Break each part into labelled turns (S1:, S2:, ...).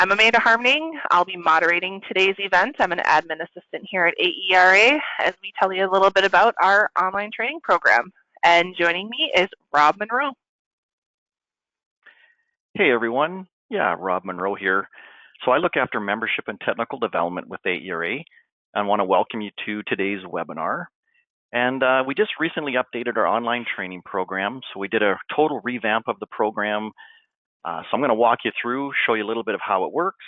S1: I'm Amanda Harmning. I'll be moderating today's event. I'm an admin assistant here at AERA as we tell you a little bit about our online training program. And joining me is Rob Munro.
S2: Hey everyone, Rob Munro here. So I look after membership and technical development with AERA and want to welcome you to today's webinar. And we just recently updated our online training program. So we did a total revamp of the program. So I'm going to walk you through, show you a little bit of how it works,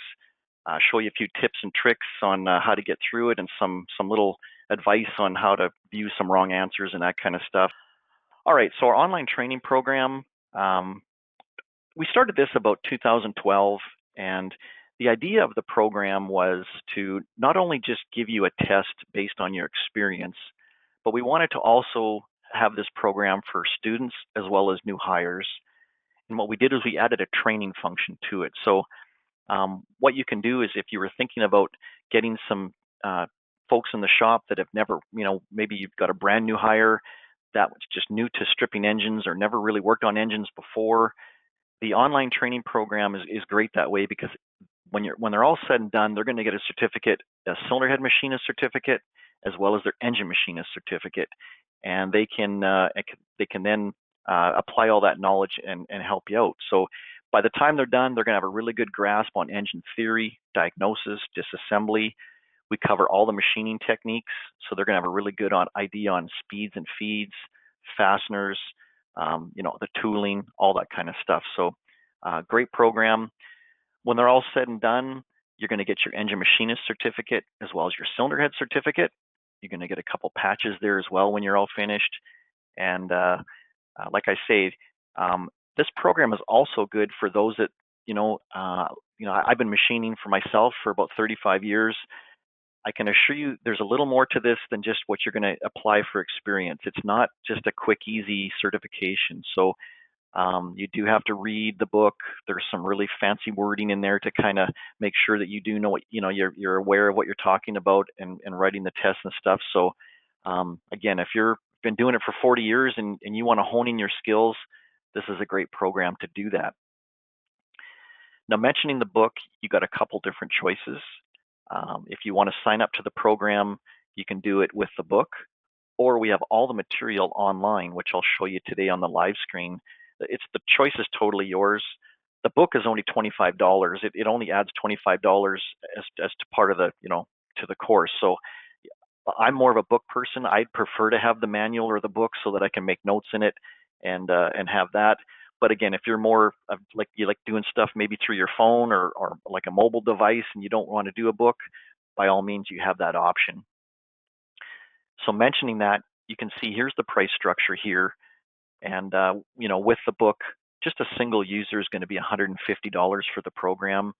S2: show you a few tips and tricks on how to get through it and some little advice on how to view some wrong answers and that kind of stuff. All right, so our online training program, we started this about 2012, and the idea of the program was to not only just give you a test based on your experience, but we wanted to also have this program for students as well as new hires. And what we did is we added a training function to it. So what you can do is if you were thinking about getting some folks in the shop that have never, maybe you've got a brand new hire that was just new to stripping engines or never really worked on engines before, the online training program is great that way, because when they're all said and done, they're going to get a certificate, a cylinder head machinist certificate, as well as their engine machinist certificate, and they can then apply all that knowledge and help you out. So by the time they're done, they're going to have a really good grasp on engine theory, diagnosis, disassembly. We cover all the machining techniques, so they're going to have a really good idea on speeds and feeds, fasteners, the tooling, all that kind of stuff. So great program. When they're all said and done, you're going to get your engine machinist certificate as well as your cylinder head certificate. You're going to get a couple patches there as well when you're all finished. And like I say, this program is also good for those that, I've been machining for myself for about 35 years. I can assure you there's a little more to this than just what you're going to apply for experience. It's not just a quick, easy certification. So you do have to read the book. There's some really fancy wording in there to kind of make sure that you do know what, you're aware of what you're talking about and writing the tests and stuff. So again, if you've been doing it for 40 years and you want to hone in your skills, this is a great program to do that. Now, mentioning the book, you got a couple different choices. If you want to sign up to the program, you can do it with the book, or we have all the material online, which I'll show you today on the live screen. The choice is totally yours. The book is only $25. It only adds $25 as to part of the to the course. So I'm more of a book person. I'd prefer to have the manual or the book so that I can make notes in it and have that. But again, if you're more like you like doing stuff maybe through your phone or like a mobile device and you don't want to do a book, by all means you have that option. So mentioning that, you can see here's the price structure here. And, with the book, just a single user is going to be $150 for the program.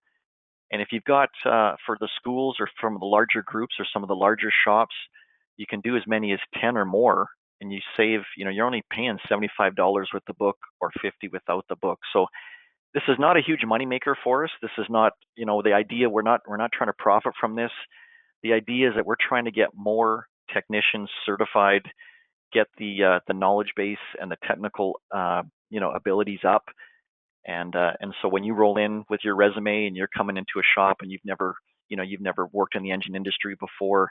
S2: And if you've got, for the schools or from the larger groups or some of the larger shops, you can do as many as 10 or more, and you save, you're only paying $75 with the book or $50 without the book. So this is not a huge moneymaker for us. This is not, the idea, we're not trying to profit from this. The idea is that we're trying to get more technicians certified, get the knowledge base and the technical abilities up, and so when you roll in with your resume and you're coming into a shop and you've never worked in the engine industry before,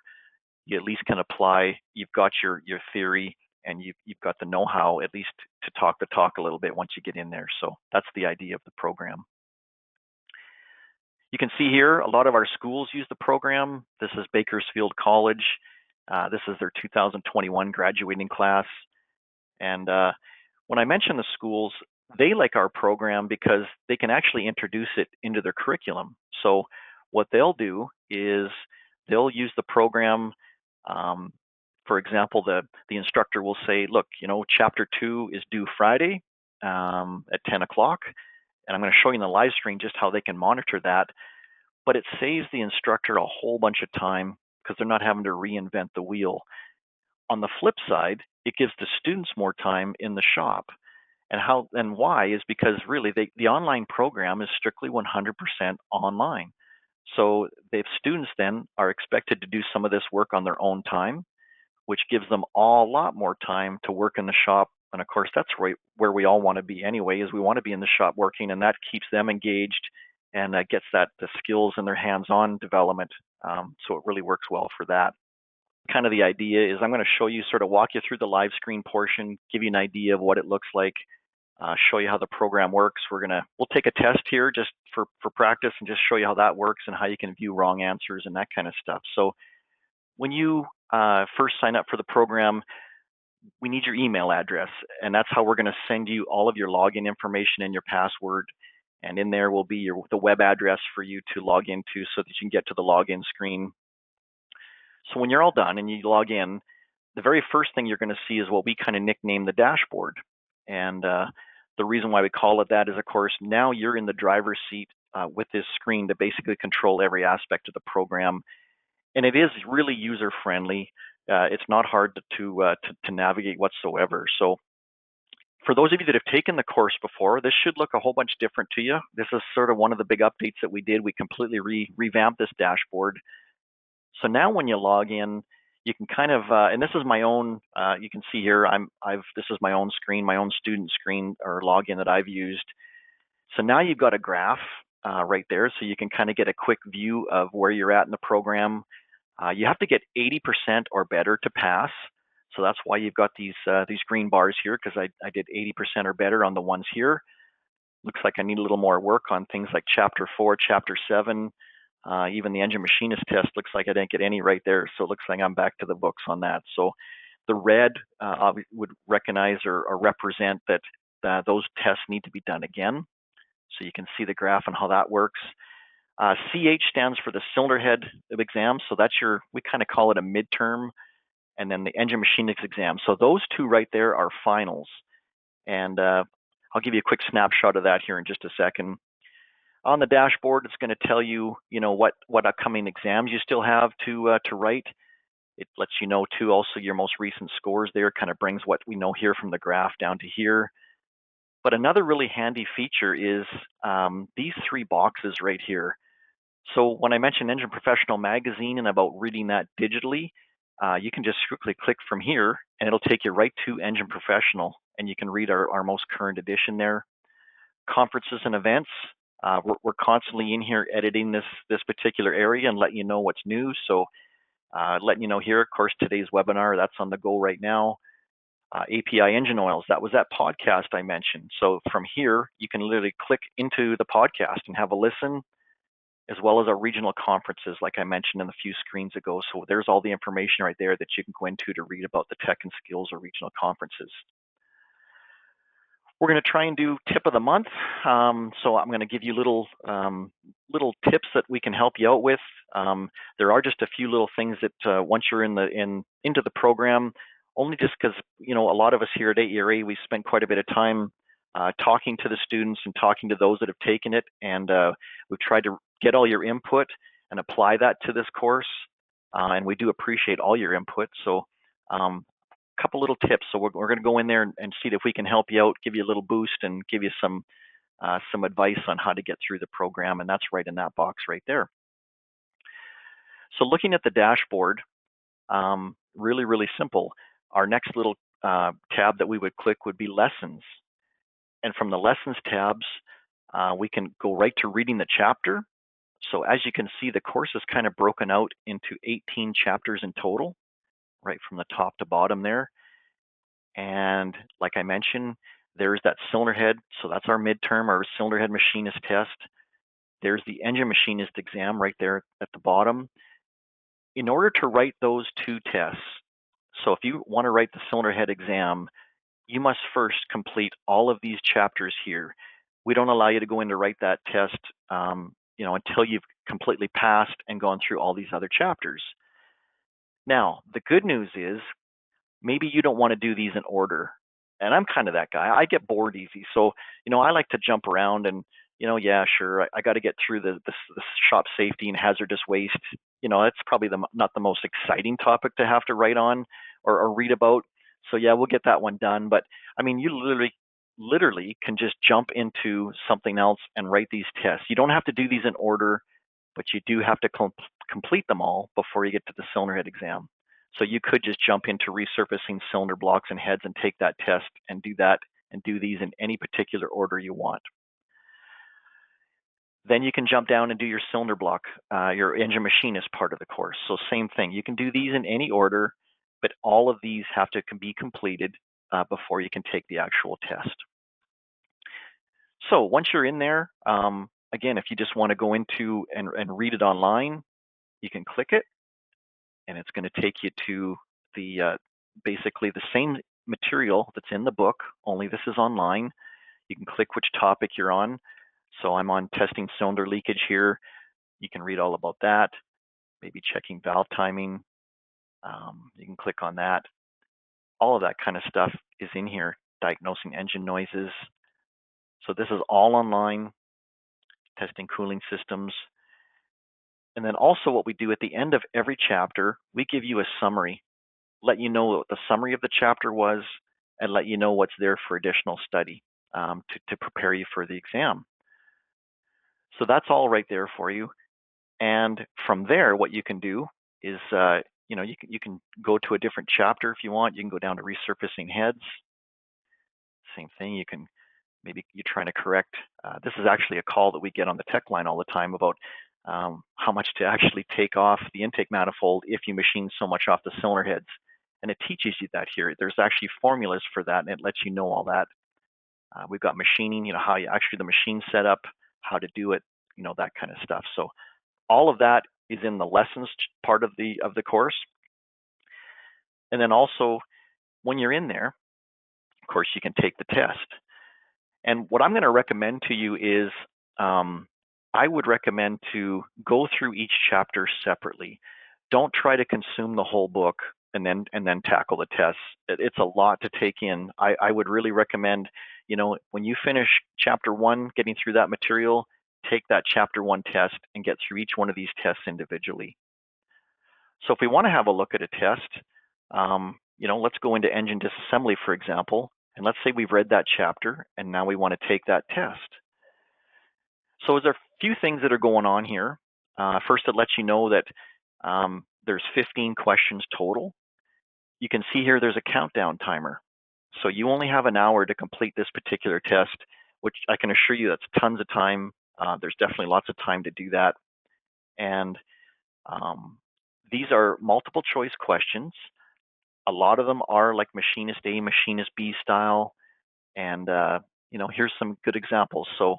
S2: you at least can apply. You've got your theory and you've got the know-how at least to talk the talk a little bit once you get in there. So that's the idea of the program. You can see here a lot of our schools use the program. This is Bakersfield College. This is their 2021 graduating class. And when I mention the schools, they like our program because they can actually introduce it into their curriculum. So what they'll do is they'll use the program. For example, the instructor will say, look, chapter 2 is due Friday at 10 o'clock. And I'm going to show you in the live stream just how they can monitor that. But it saves the instructor a whole bunch of time because they're not having to reinvent the wheel. On the flip side, it gives the students more time in the shop. And why is because really the online program is strictly 100% online. So the students then are expected to do some of this work on their own time, which gives them a lot more time to work in the shop. And of course, that's right where we all want to be anyway, is we want to be in the shop working, and that keeps them engaged and gets the skills and their hands-on development. So it really works well for that. Kind of the idea is I'm going to show you, sort of walk you through the live screen portion, give you an idea of what it looks like, show you how the program works. We'll take a test here just for practice and just show you how that works and how you can view wrong answers and that kind of stuff. So when you first sign up for the program, we need your email address, and that's how we're going to send you all of your login information and your password. And in there will be the web address for you to log into so that you can get to the login screen. So when you're all done and you log in, the very first thing you're going to see is what we kind of nickname the dashboard. And the reason why we call it that is, of course, now you're in the driver's seat with this screen to basically control every aspect of the program. And it is really user-friendly. It's not hard to navigate whatsoever. So for those of you that have taken the course before, this should look a whole bunch different to you. This is sort of one of the big updates that we did. We completely revamped this dashboard. So now when you log in, you can kind of, and this is my own, you can see here, this is my own screen, my own student screen or login that I've used. So now you've got a graph right there, so you can kind of get a quick view of where you're at in the program. You have to get 80% or better to pass. So that's why you've got these green bars here, because I did 80% or better on the ones here. Looks like I need a little more work on things like Chapter 4, Chapter 7, even the Engine Machinist test looks like I didn't get any right there. So it looks like I'm back to the books on that. So the red would recognize or represent that those tests need to be done again. So you can see the graph and how that works. CH stands for the cylinder head exam. So that's we kind of call it a midterm, and then the engine machinist exam. So those two right there are finals. And I'll give you a quick snapshot of that here in just a second. On the dashboard, it's going to tell you, what upcoming exams you still have to write. It lets you know too also your most recent scores there, kind of brings what we know here from the graph down to here. But another really handy feature is these three boxes right here. So when I mentioned Engine Professional Magazine and about reading that digitally, you can just quickly click from here and it'll take you right to Engine Professional, and you can read our most current edition there. Conferences and events, we're constantly in here editing this particular area and letting you know what's new. So letting you know here, of course, today's webinar, that's on the go right now. API engine oils, that was that podcast I mentioned. So from here, you can literally click into the podcast and have a listen, as well as our regional conferences, like I mentioned in a few screens ago. So there's all the information right there that you can go into to read about the tech and skills or regional conferences. We're going to try and do tip of the month. So I'm going to give you little tips that we can help you out with. There are just a few little things that once you're into the program, only just because a lot of us here at AERA, we spend quite a bit of time talking to the students and talking to those that have taken it, and we've tried to get all your input and apply that to this course, and we do appreciate all your input. So a couple little tips. So we're going to go in there and see if we can help you out, give you a little boost, and give you some advice on how to get through the program, and that's right in that box right there. So looking at the dashboard, really, really simple. Our next little tab that we would click would be Lessons. And from the Lessons tabs, we can go right to reading the chapter. So as you can see, the course is kind of broken out into 18 chapters in total, right from the top to bottom there. And like I mentioned, there's that cylinder head. So that's our midterm, our cylinder head machinist test. There's the engine machinist exam right there at the bottom. In order to write those two tests, so if you want to write the cylinder head exam, you must first complete all of these chapters here. We don't allow you to go in to write that test, until you've completely passed and gone through all these other chapters. Now, the good news is maybe you don't want to do these in order. And I'm kind of that guy. I get bored easy. So, I like to jump around and, yeah, sure, I got to get through the shop safety and hazardous waste. That's probably not the most exciting topic to have to write on or read about. So yeah, we'll get that one done. But I mean, you literally can just jump into something else and write these tests. You don't have to do these in order, but you do have to complete them all before you get to the cylinder head exam. So you could just jump into resurfacing cylinder blocks and heads and take that test and do that and do these in any particular order you want. Then you can jump down and do your cylinder block, your engine machinist part of the course. So same thing. You can do these in any order, but all of these have to be completed before you can take the actual test. So once you're in there, again, if you just want to go into and read it online, you can click it, and it's going to take you to the basically the same material that's in the book, only this is online. You can click which topic you're on. So I'm on testing cylinder leakage here. You can read all about that, maybe checking valve timing. You can click on that. All of that kind of stuff is in here, diagnosing engine noises. So this is all online, testing cooling systems. And then also what we do at the end of every chapter, we give you a summary, let you know what the summary of the chapter was, and let you know what's there for additional study to prepare you for the exam. So that's all right there for you. And from there, what you can do is, you can go to a different chapter if you want. You can go down to resurfacing heads. Same thing. You can maybe you're trying to correct. This is actually a call that we get on the tech line all the time about how much to actually take off the intake manifold if you machine so much off the cylinder heads. And it teaches you that here. There's actually formulas for that, and it lets you know all that. We've got machining, how you actually the machine setup, how to do it, that kind of stuff. So all of that is in the lessons part of the course. And then also, when you're in there, of course, you can take the test. And what I'm going to recommend to you is, I would recommend to go through each chapter separately. Don't try to consume the whole book and then tackle the tests. It's a lot to take in. I would really recommend, when you finish chapter 1, getting through that material, take that chapter 1 test and get through each one of these tests individually. So if we want to have a look at a test, let's go into engine disassembly, for example, and let's say we've read that chapter and now we want to take that test. So there's a few things that are going on here. First, it lets you know that there's 15 questions total. You can see here there's a countdown timer. So you only have an hour to complete this particular test, which I can assure you that's tons of time. There's definitely lots of time to do that. And these are multiple choice questions. A lot of them are like Machinist A, Machinist B style. And, here's some good examples. So,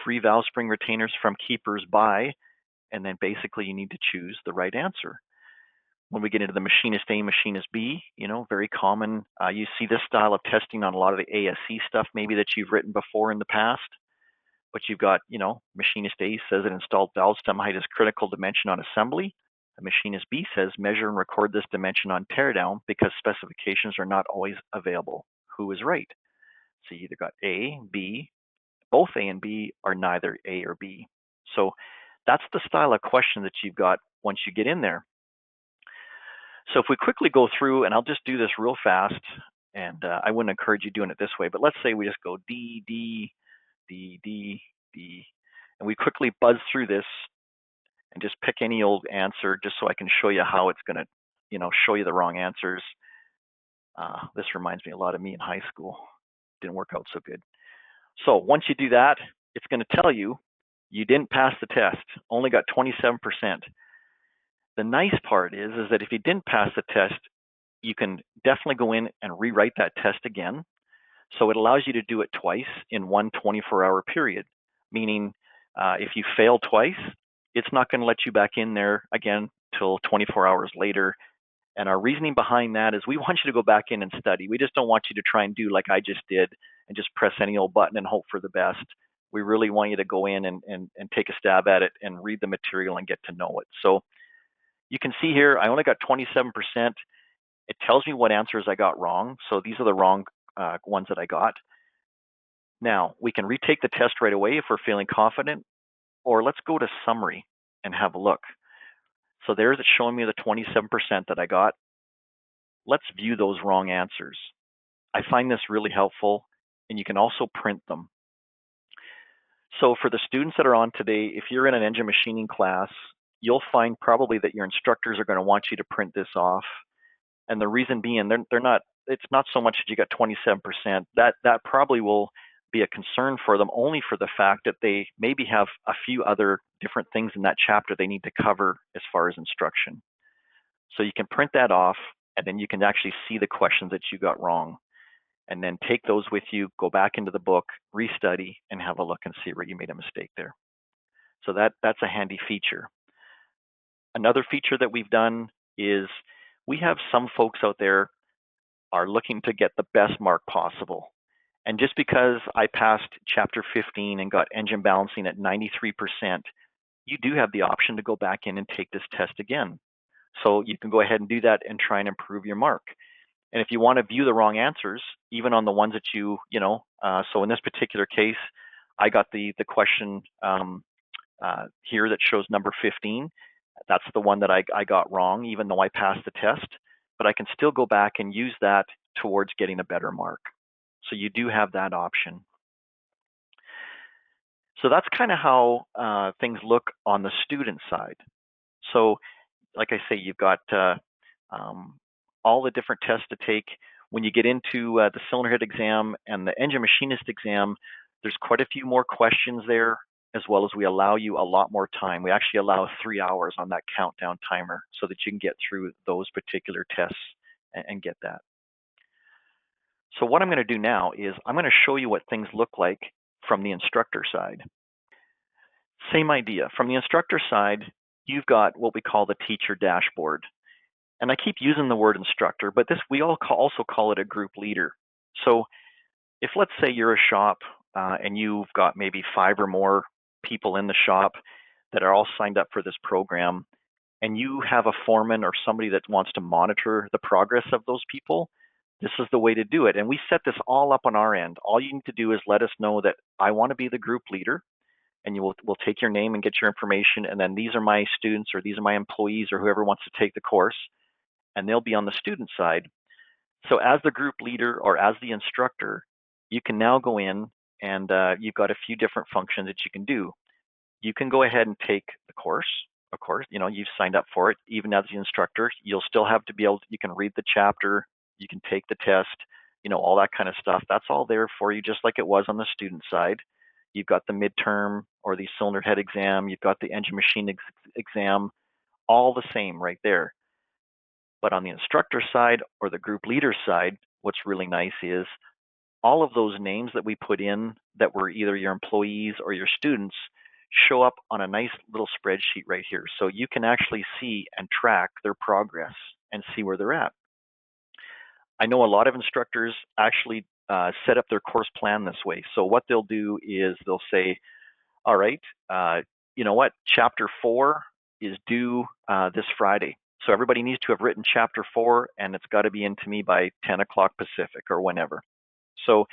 S2: free valve spring retainers from keepers by, and then basically you need to choose the right answer. When we get into the Machinist A, Machinist B, very common. You see this style of testing on a lot of the ASC stuff maybe that you've written before in the past. But you've got, Machinist A says an installed valve stem height is critical dimension on assembly. The Machinist B says measure and record this dimension on teardown because specifications are not always available. Who is right? So you either got A, B, both A and B, or neither A or B. So that's the style of question that you've got once you get in there. So if we quickly go through, and I'll just do this real fast, and I wouldn't encourage you doing it this way, but let's say we just go D, D, D, D, D, and we quickly buzz through this and just pick any old answer just so I can show you how it's going to, show you the wrong answers. This reminds me a lot of me in high school. Didn't work out so good. So once you do that, it's going to tell you you didn't pass the test, only got 27%. The nice part is that if you didn't pass the test, you can definitely go in and rewrite that test again. So it allows you to do it twice in one 24-hour period, meaning if you fail twice, it's not going to let you back in there again till 24 hours later. And our reasoning behind that is we want you to go back in and study. We just don't want you to try and do like I just did and just press any old button and hope for the best. We really want you to go in and take a stab at it and read the material and get to know it. So you can see here, I only got 27%. It tells me what answers I got wrong. So these are the wrong ones that I got. Now, we can retake the test right away if we're feeling confident, or let's go to summary and have a look. So there's it showing me the 27% that I got. Let's view those wrong answers. I find this really helpful, and you can also print them. So for the students that are on today, if you're in an engine machining class, you'll find probably that your instructors are going to want you to print this off. And the reason being, it's not so much that you got 27%. That probably will be a concern for them only for the fact that they maybe have a few other different things in that chapter they need to cover as far as instruction. So you can print that off, and then you can actually see the questions that you got wrong, and then take those with you, go back into the book, restudy, and have a look and see where you made a mistake there. So that's a handy feature. Another feature that we've done is we have some folks out there are looking to get the best mark possible. And just because I passed chapter 15 and got engine balancing at 93%, you do have the option to go back in and take this test again. So you can go ahead and do that and try and improve your mark. And if you want to view the wrong answers, even on the ones that so in this particular case, I got the question here that shows number 15. That's the one that I got wrong, even though I passed the test. But I can still go back and use that towards getting a better mark. So you do have that option. So that's kind of how things look on the student side. So like I say, you've got all the different tests to take. When you get into the cylinder head exam and the engine machinist exam, there's quite a few more questions there, as well as we allow you a lot more time. We actually allow 3 hours on that countdown timer so that you can get through those particular tests and get that. So what I'm going to do now is I'm going to show you what things look like from the instructor side. Same idea. From the instructor side, you've got what we call the teacher dashboard. And I keep using the word instructor, but we also call it a group leader. So if let's say you're a shop and you've got maybe 5 or more people in the shop that are all signed up for this program, and you have a foreman or somebody that wants to monitor the progress of those people, this is the way to do it. And we set this all up on our end. All you need to do is let us know that I want to be the group leader, and we'll take your name and get your information, and then these are my students or these are my employees or whoever wants to take the course, and they'll be on the student side. So as the group leader or as the instructor, you can now go in and you've got a few different functions that you can do. You can go ahead and take the course. Of course, you've signed up for it. Even as the instructor, you'll still have to you can read the chapter, you can take the test, all that kind of stuff. That's all there for you, just like it was on the student side. You've got the midterm or the cylinder head exam. You've got the engine machine exam, all the same right there. But on the instructor side or the group leader side, what's really nice is all of those names that we put in that were either your employees or your students show up on a nice little spreadsheet right here. So you can actually see and track their progress and see where they're at. I know a lot of instructors actually set up their course plan this way. So what they'll do is they'll say, all right, you know what, chapter 4 is due this Friday. So everybody needs to have written chapter 4, and it's got to be into me by 10 o'clock Pacific or whenever. So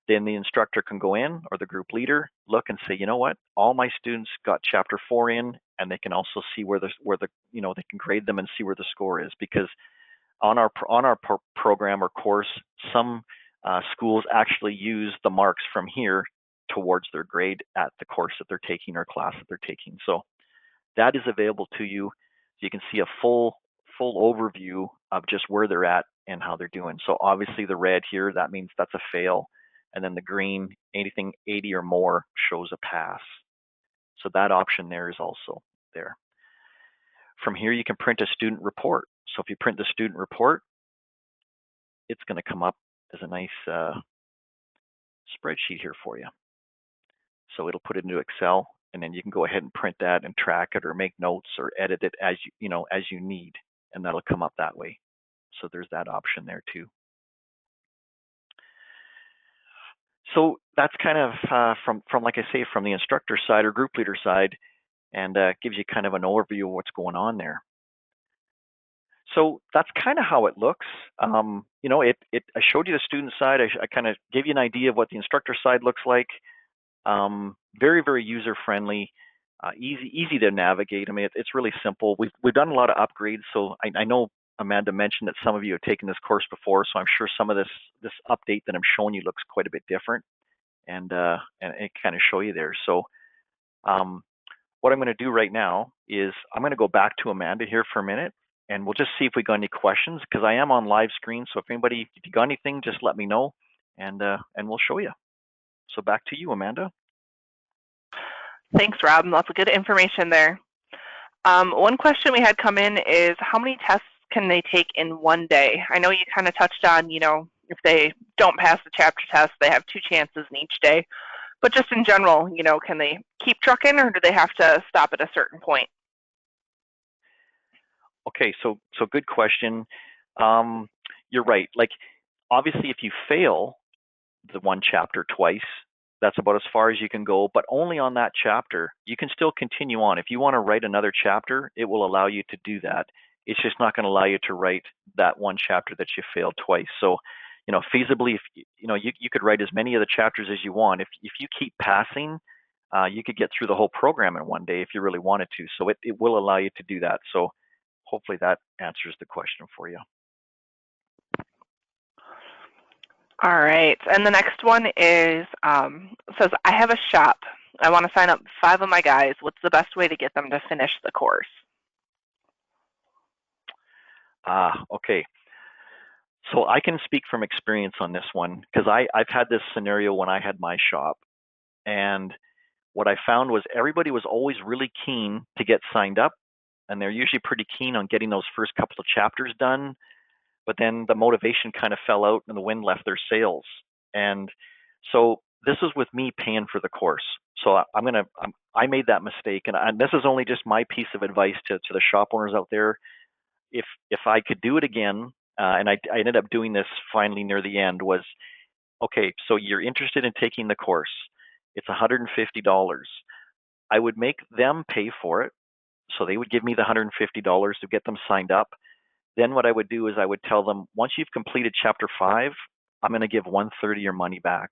S2: then the instructor can go in, or the group leader, look and say, you know what, all my students got chapter 4 in, and they can also see where the they can grade them and see where the score is. Because on our program or course, some schools actually use the marks from here towards their grade at the course that they're taking or class that they're taking. So that is available to you. So you can see a full overview of just where they're at and how they're doing. So obviously the red here, that means that's a fail. And then the green, anything 80 or more shows a pass. So that option there is also there. From here, you can print a student report. So if you print the student report, it's going to come up as a nice spreadsheet here for you. So it'll put it into Excel, and then you can go ahead and print that and track it or make notes or edit it as you need, and that'll come up that way. So there's that option there too. So that's kind of from like I say, from the instructor side or group leader side, and gives you kind of an overview of what's going on there. So that's kind of how it looks. I showed you the student side. I kind of gave you an idea of what the instructor side looks like. Very, very user friendly, easy to navigate. I mean, it's really simple. We've done a lot of upgrades. So I know Amanda mentioned that some of you have taken this course before, so I'm sure some of this update that I'm showing you looks quite a bit different, and it kind of show you there. So what I'm going to do right now is I'm going to go back to Amanda here for a minute, and we'll just see if we got any questions, because I am on live screen. So if you got anything, just let me know, and we'll show you. So back to you, Amanda.
S1: Thanks, Rob. Lots of good information there. One question we had come in is how many tests can they take in one day? I know you kind of touched on, if they don't pass the chapter test, they have 2 chances in each day. But just in general, can they keep trucking or do they have to stop at a certain point?
S2: Okay, so good question. You're right. Like, obviously, if you fail the one chapter twice, that's about as far as you can go, but only on that chapter. You can still continue on. If you want to write another chapter, it will allow you to do that. It's just not going to allow you to write that one chapter that you failed twice. So, feasibly, if you could write as many of the chapters as you want. If you keep passing, you could get through the whole program in one day if you really wanted to. So it will allow you to do that. So hopefully that answers the question for you.
S1: All right, and the next one is, says, I have a shop. I want to sign up 5 of my guys. What's the best way to get them to finish the course?
S2: Okay. So I can speak from experience on this one because I've had this scenario when I had my shop. And what I found was everybody was always really keen to get signed up. And they're usually pretty keen on getting those first couple of chapters done. But then the motivation kind of fell out and the wind left their sails. And so this was with me paying for the course. So I made that mistake. And this is only just my piece of advice to the shop owners out there. If I could do it again, and I ended up doing this finally near the end, was, okay, so you're interested in taking the course. It's $150. I would make them pay for it. So they would give me the $150 to get them signed up. Then what I would do is I would tell them, once you've completed chapter 5, I'm going to give 1/3 of your money back.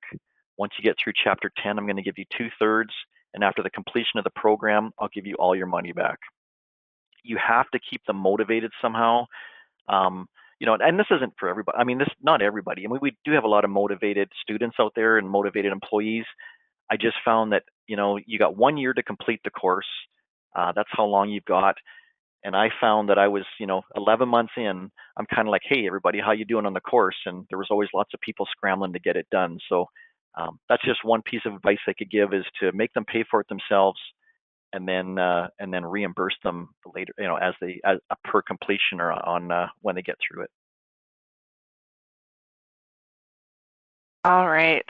S2: Once you get through chapter 10, I'm going to give you 2/3. And after the completion of the program, I'll give you all your money back. You have to keep them motivated somehow. And this isn't for everybody. I mean, not everybody. I mean, we do have a lot of motivated students out there and motivated employees. I just found that, you got 1 year to complete the course. That's how long you've got. And I found that I was, 11 months in, I'm kind of like, hey, everybody, how you doing on the course? And there was always lots of people scrambling to get it done. So that's just one piece of advice I could give, is to make them pay for it themselves, and then reimburse them later, as per completion or on when they get through it.
S1: All right.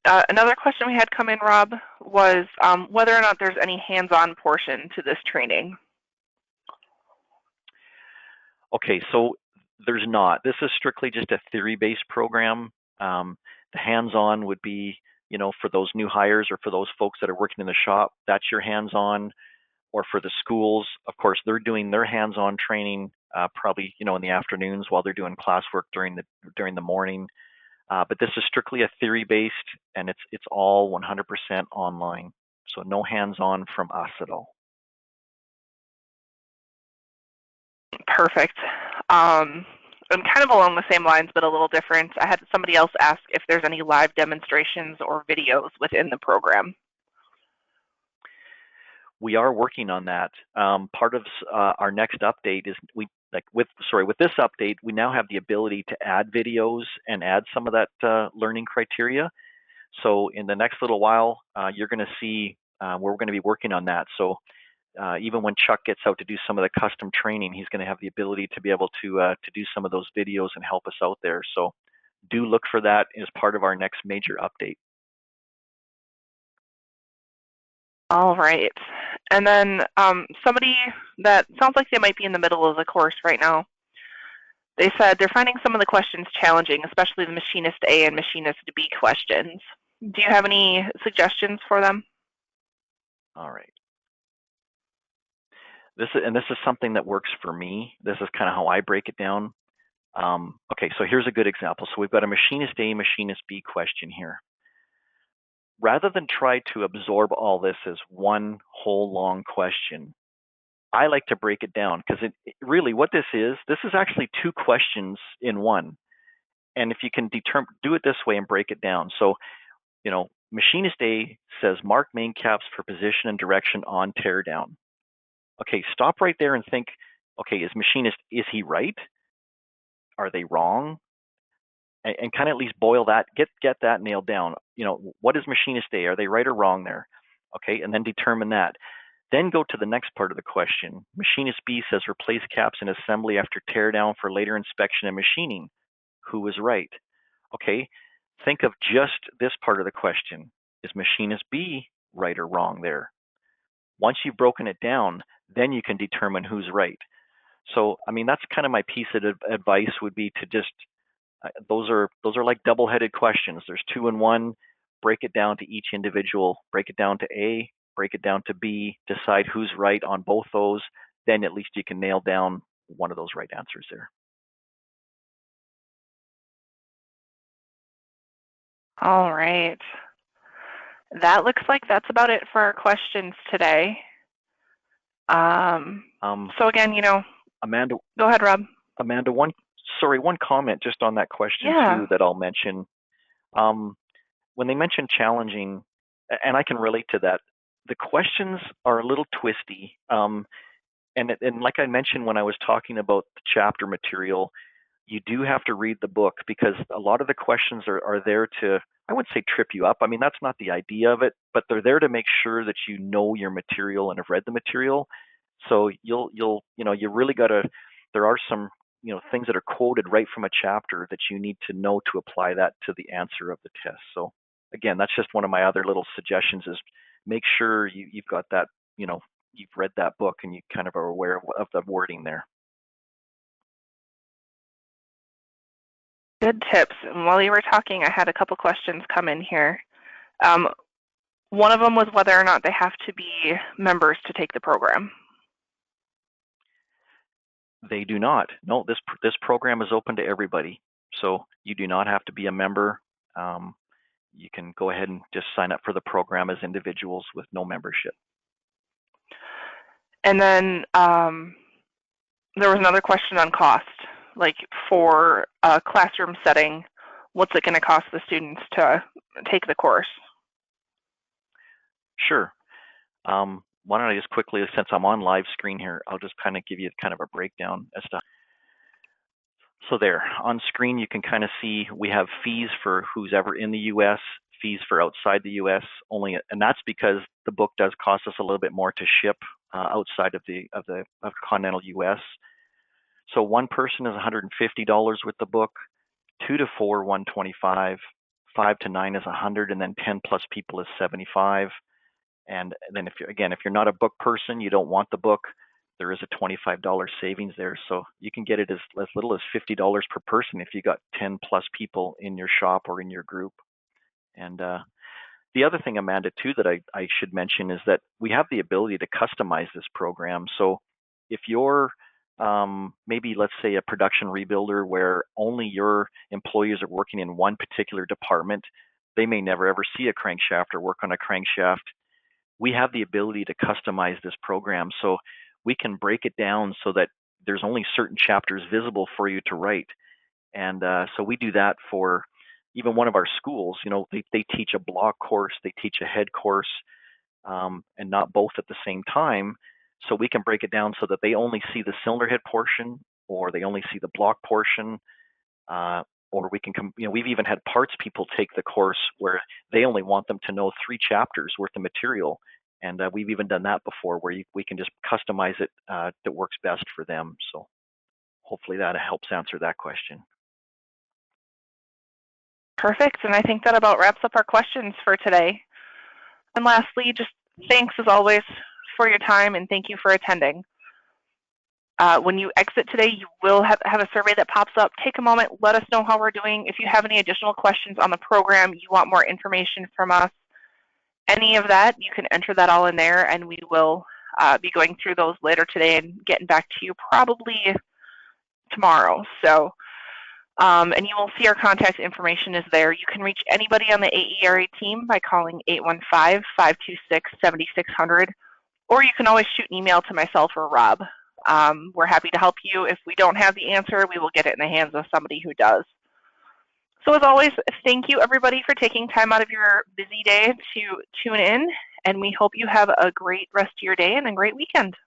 S1: Another question we had come in, Rob, was whether or not there's any hands-on portion to this training.
S2: Okay, so there's not. This is strictly just a theory-based program. The hands-on would be, for those new hires or for those folks that are working in the shop, that's your hands-on. Or for the schools, of course, they're doing their hands-on training probably, in the afternoons while they're doing classwork during the morning. But this is strictly a theory-based, and it's all 100% online. So no hands-on from us at all.
S1: Perfect. And kind of along the same lines, but a little different, I had somebody else ask if there's any live demonstrations or videos within the program.
S2: We are working on that. Part of our next update is with this update, we now have the ability to add videos and add some of that learning criteria. So in the next little while, you're going to see we're going to be working on that. So even when Chuck gets out to do some of the custom training, he's going to have the ability to be able to do some of those videos and help us out there. So do look for that as part of our next major update.
S1: All right. And then somebody that sounds like they might be in the middle of the course right now, they said they're finding some of the questions challenging, especially the Machinist A and Machinist B questions. Do you have any suggestions for them?
S2: All right. This is something that works for me. This is kind of how I break it down. Okay, so here's a good example. So we've got a Machinist A, Machinist B question here. Rather than try to absorb all this as one whole long question, I like to break it down, because really what this is actually 2 questions in one. And if you can do it this way and break it down. So, Machinist A says, mark main caps for position and direction on teardown. Okay, stop right there and think, okay, is he right? Are they wrong? and kind of at least boil that, get that nailed down. You know, what is Machinist A? Are they right or wrong there? Okay, and then determine that. Then go to the next part of the question. Machinist B says replace caps in assembly after tear down for later inspection and machining. Who is right? Okay, think of just this part of the question. Is Machinist B right or wrong there? Once you've broken it down, then you can determine who's right. So, I mean, that's kind of my piece of advice would be to just, those are like double-headed questions. There's two in one. Break it down to each individual. Break it down to A, break it down to B, decide who's right on both those. Then at least you can nail down one of those right answers there.
S1: All right. That looks like that's about it for our questions today. So again, you know,
S2: Amanda,
S1: go ahead, Rob.
S2: Amanda, one comment just on that question too that I'll mention. When they mention challenging, and I can relate to that, the questions are a little twisty. And like I mentioned when I was talking about the chapter material, you do have to read the book because a lot of the questions are there to, I wouldn't say trip you up. I mean, that's not the idea of it, but they're there to make sure that you know your material and have read the material. So you really got to, there are some, things that are quoted right from a chapter that you need to know to apply that to the answer of the test. So again, that's just one of my other little suggestions is make sure you've got that, you've read that book and you kind of are aware of the wording there.
S1: Good tips. And while you were talking, I had a couple questions come in here. One of them was whether or not they have to be members to take the program.
S2: They do not. No, this program is open to everybody. So you do not have to be a member. You can go ahead and just sign up for the program as individuals with no membership.
S1: And then there was another question on cost. Like for a classroom setting, what's it going to cost the students to take the course?
S2: Sure. Why don't I just quickly, since I'm on live screen here, I'll just kind of give you kind of a breakdown as to. So there, on screen you can kind of see we have fees for who's ever in the U.S., fees for outside the U.S. only, and that's because the book does cost us a little bit more to ship outside of the continental U.S. So one person is $150 with the book, 2 to 4, $125, 5 to 9 is $100, and then 10 plus people is $75. And then if you're not a book person, you don't want the book, there is a $25 savings there. So you can get it as little as $50 per person if you got 10 plus people in your shop or in your group. And the other thing, Amanda, too, that I should mention is that we have the ability to customize this program. So if you're maybe, let's say, a production rebuilder where only your employees are working in one particular department, they may never ever see a crankshaft or work on a crankshaft. We have the ability to customize this program. So we can break it down so that there's only certain chapters visible for you to write. And so we do that for even one of our schools. They teach a block course, they teach a head course, and not both at the same time. So we can break it down so that they only see the cylinder head portion, or they only see the block portion, or we can we've even had parts people take the course where they only want them to know 3 chapters worth of material. And we've even done that before where we can just customize it that works best for them. So hopefully that helps answer that question.
S1: Perfect. And I think that about wraps up our questions for today. And lastly, just thanks as always for your time and thank you for attending. When you exit today, you will have a survey that pops up. Take a moment, let us know how we're doing. If you have any additional questions on the program, you want more information from us, any of that, you can enter that all in there, and we will be going through those later today and getting back to you probably tomorrow. So, and you will see our contact information is there. You can reach anybody on the AERA team by calling 815-526-7600, or you can always shoot an email to myself or Rob. We're happy to help you. If we don't have the answer, we will get it in the hands of somebody who does. So as always, thank you everybody for taking time out of your busy day to tune in, and we hope you have a great rest of your day and a great weekend.